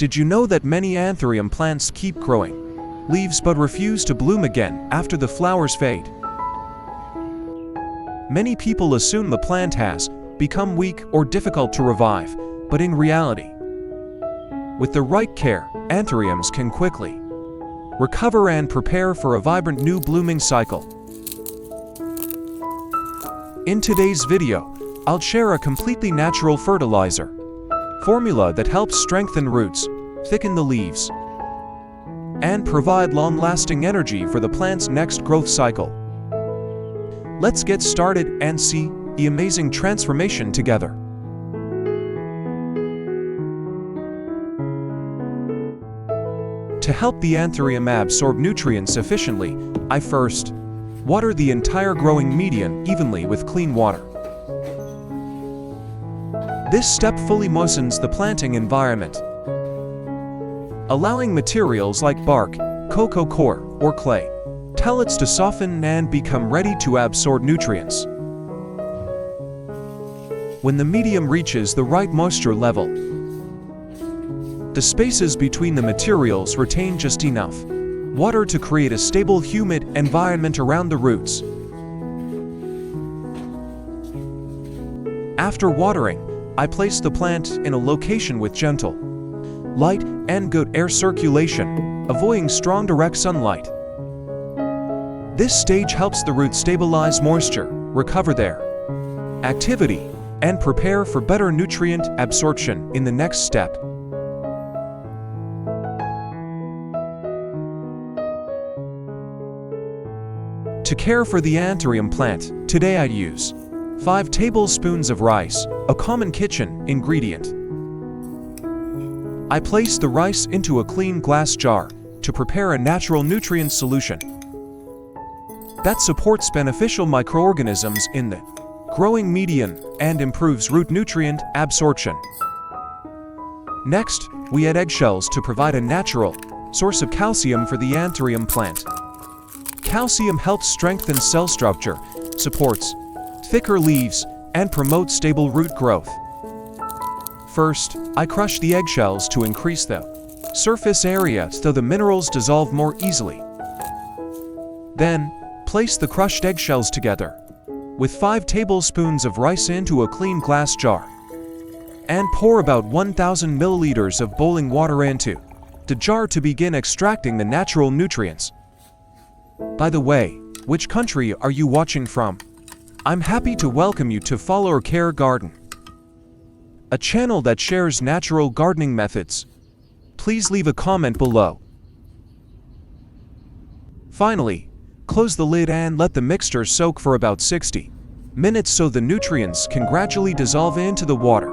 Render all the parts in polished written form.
Did you know that many Anthurium plants keep growing leaves but refuse to bloom again after the flowers fade? Many people assume the plant has become weak or difficult to revive, but in reality, with the right care, Anthuriums can quickly recover and prepare for a vibrant new blooming cycle. In today's video, I'll share a completely natural fertilizer formula that helps strengthen roots, thicken the leaves, and provide long-lasting energy for the plant's next growth cycle. Let's get started and see the amazing transformation together. To help the Anthurium absorb nutrients efficiently, I first water the entire growing medium evenly with clean water. This step fully moistens the planting environment, allowing materials like bark, cocoa coir, or clay pellets to soften and become ready to absorb nutrients. When the medium reaches the right moisture level, the spaces between the materials retain just enough water to create a stable, humid environment around the roots. After watering, I place the plant in a location with gentle light and good air circulation, avoiding strong direct sunlight. This stage helps the roots stabilize moisture, recover their activity, and prepare for better nutrient absorption in the next step. To care for the Anthurium plant, today I use 5 tablespoons of rice, a common kitchen ingredient. I place the rice into a clean glass jar to prepare a natural nutrient solution that supports beneficial microorganisms in the growing medium and improves root nutrient absorption. Next, we add eggshells to provide a natural source of calcium for the Anthurium plant. Calcium helps strengthen cell structure, supports thicker leaves, and promotes stable root growth. First, I crush the eggshells to increase the surface area so the minerals dissolve more easily. Then, place the crushed eggshells together with 5 tablespoons of rice into a clean glass jar and pour about 1,000 milliliters of boiling water into the jar to begin extracting the natural nutrients. By the way, which country are you watching from? I'm happy to welcome you to Foliar Care Garden, a channel that shares natural gardening methods. Please leave a comment below. Finally, close the lid and let the mixture soak for about 60 minutes so the nutrients can gradually dissolve into the water.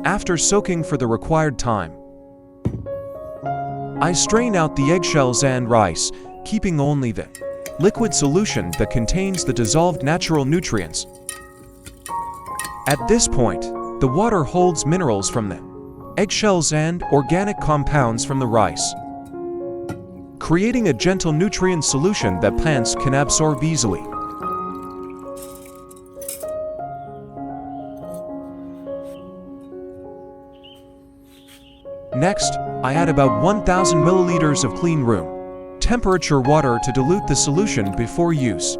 After soaking for the required time, I strain out the eggshells and rice, keeping only the liquid solution that contains the dissolved natural nutrients. At this point, the water holds minerals from the eggshells and organic compounds from the rice, creating a gentle nutrient solution that plants can absorb easily. Next, I add about 1,000 milliliters of clean room temperature water to dilute the solution before use.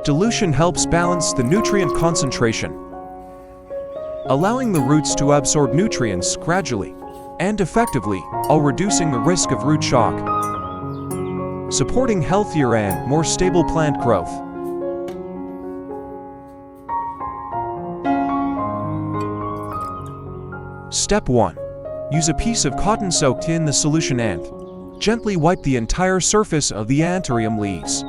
Dilution helps balance the nutrient concentration, allowing the roots to absorb nutrients gradually and effectively, while reducing the risk of root shock, supporting healthier and more stable plant growth. Step 1. Use a piece of cotton soaked in the solution and gently wipe the entire surface of the Anthurium leaves.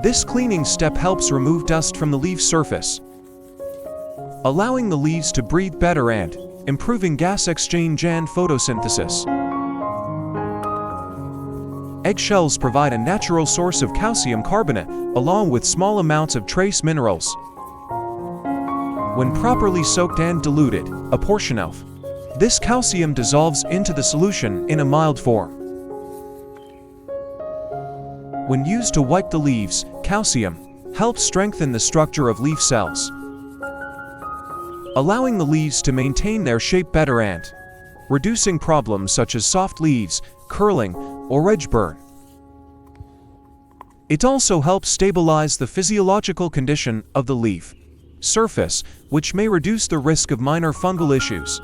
This cleaning step helps remove dust from the leaf surface, allowing the leaves to breathe better and improving gas exchange and photosynthesis. Eggshells provide a natural source of calcium carbonate along with small amounts of trace minerals. When properly soaked and diluted, a portion of this calcium dissolves into the solution in a mild form. When used to wipe the leaves, calcium helps strengthen the structure of leaf cells, allowing the leaves to maintain their shape better and reducing problems such as soft leaves, curling, or edge burn. It also helps stabilize the physiological condition of the leaf surface, which may reduce the risk of minor fungal issues.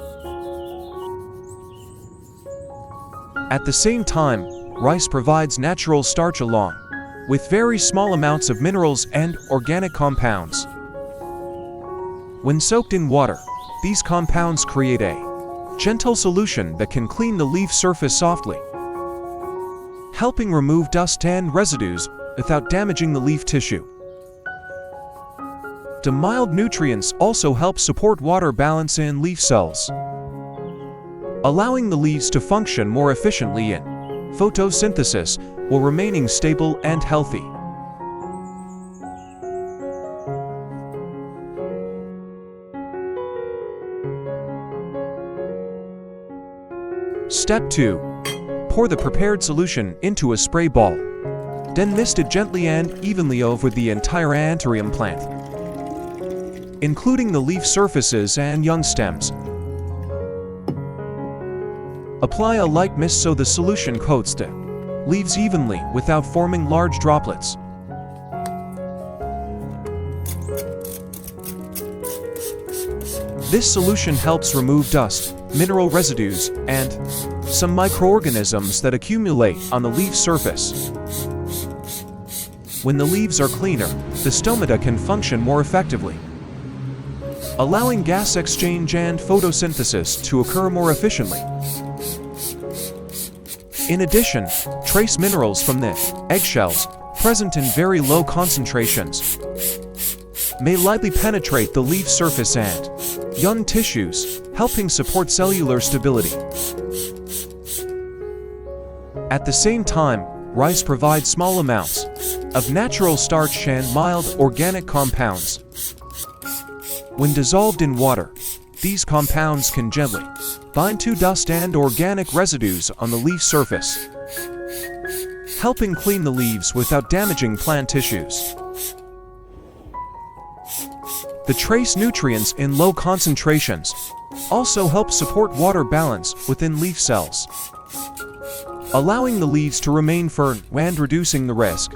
At the same time, rice provides natural starch along with very small amounts of minerals and organic compounds. When soaked in water, these compounds create a gentle solution that can clean the leaf surface softly, helping remove dust and residues without damaging the leaf tissue. The mild nutrients also help support water balance in leaf cells, allowing the leaves to function more efficiently in photosynthesis while remaining stable and healthy. Step 2. Pour the prepared solution into a spray ball. Then mist it gently and evenly over the entire Anthurium plant, including the leaf surfaces and young stems. Apply a light mist so the solution coats the leaves evenly without forming large droplets. This solution helps remove dust, mineral residues, and some microorganisms that accumulate on the leaf surface. When the leaves are cleaner, the stomata can function more effectively, allowing gas exchange and photosynthesis to occur more efficiently. In addition, trace minerals from the eggshells, present in very low concentrations, may lightly penetrate the leaf surface and young tissues, helping support cellular stability. At the same time, rice provides small amounts of natural starch and mild organic compounds. When dissolved in water, these compounds can gently bind to dust and organic residues on the leaf surface, helping clean the leaves without damaging plant tissues. The trace nutrients in low concentrations also help support water balance within leaf cells, allowing the leaves to remain firm and reducing the risk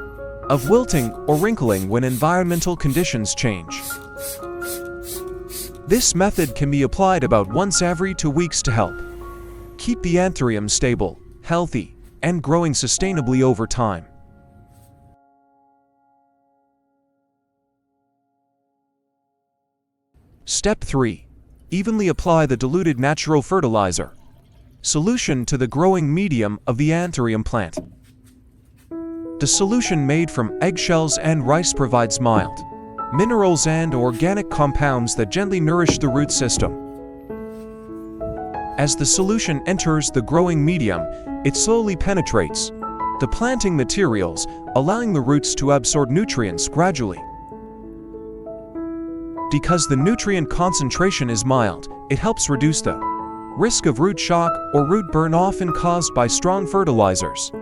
of wilting or wrinkling when environmental conditions change. This method can be applied about once every 2 weeks to help keep the Anthurium stable, healthy, and growing sustainably over time. Step 3. Evenly apply the diluted natural fertilizer solution to the growing medium of the Anthurium plant. The solution made from eggshells and rice provides mild minerals and organic compounds that gently nourish the root system. As the solution enters the growing medium, it slowly penetrates the planting materials, allowing the roots to absorb nutrients gradually. Because the nutrient concentration is mild, it helps reduce the risk of root shock or root burn often caused by strong fertilizers.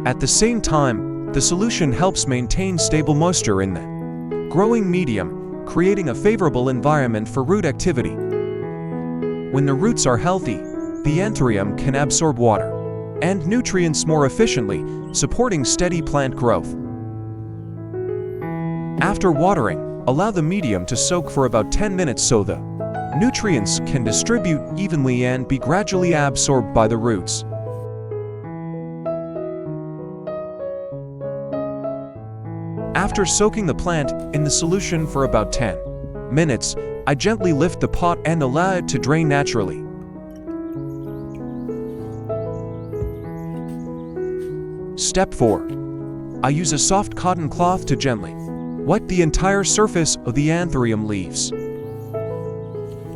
At the same time, the solution helps maintain stable moisture in the growing medium, creating a favorable environment for root activity. When the roots are healthy, the Anthurium can absorb water and nutrients more efficiently, supporting steady plant growth. After watering, allow the medium to soak for about 10 minutes so the nutrients can distribute evenly and be gradually absorbed by the roots. After soaking the plant in the solution for about 10 minutes, I gently lift the pot and allow it to drain naturally. Step 4. I use a soft cotton cloth to gently wipe the entire surface of the Anthurium leaves.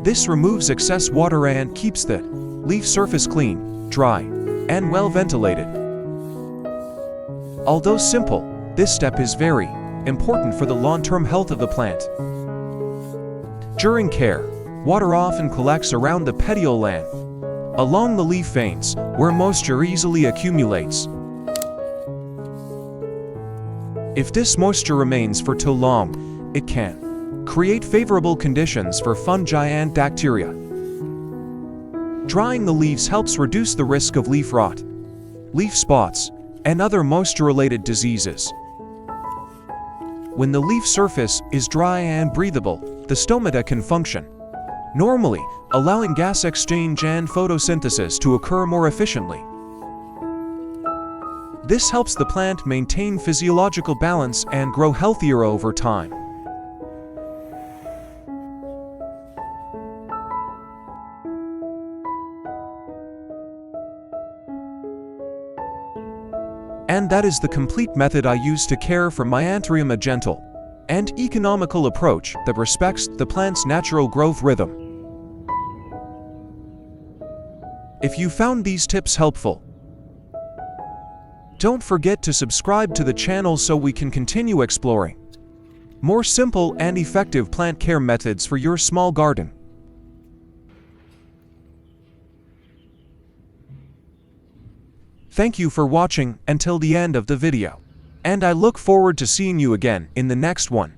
This removes excess water and keeps the leaf surface clean, dry, and well ventilated. Although simple, this step is very important for the long-term health of the plant. During care, water often collects around the petiole and along the leaf veins, where moisture easily accumulates. If this moisture remains for too long, it can create favorable conditions for fungi and bacteria. Drying the leaves helps reduce the risk of leaf rot, leaf spots, and other moisture-related diseases. When the leaf surface is dry and breathable, the stomata can function normally, allowing gas exchange and photosynthesis to occur more efficiently. This helps the plant maintain physiological balance and grow healthier over time. And that is the complete method I use to care for my Anthurium, a gentle and economical approach that respects the plant's natural growth rhythm. If you found these tips helpful, don't forget to subscribe to the channel so we can continue exploring more simple and effective plant care methods for your small garden. Thank you for watching until the end of the video, and I look forward to seeing you again in the next one.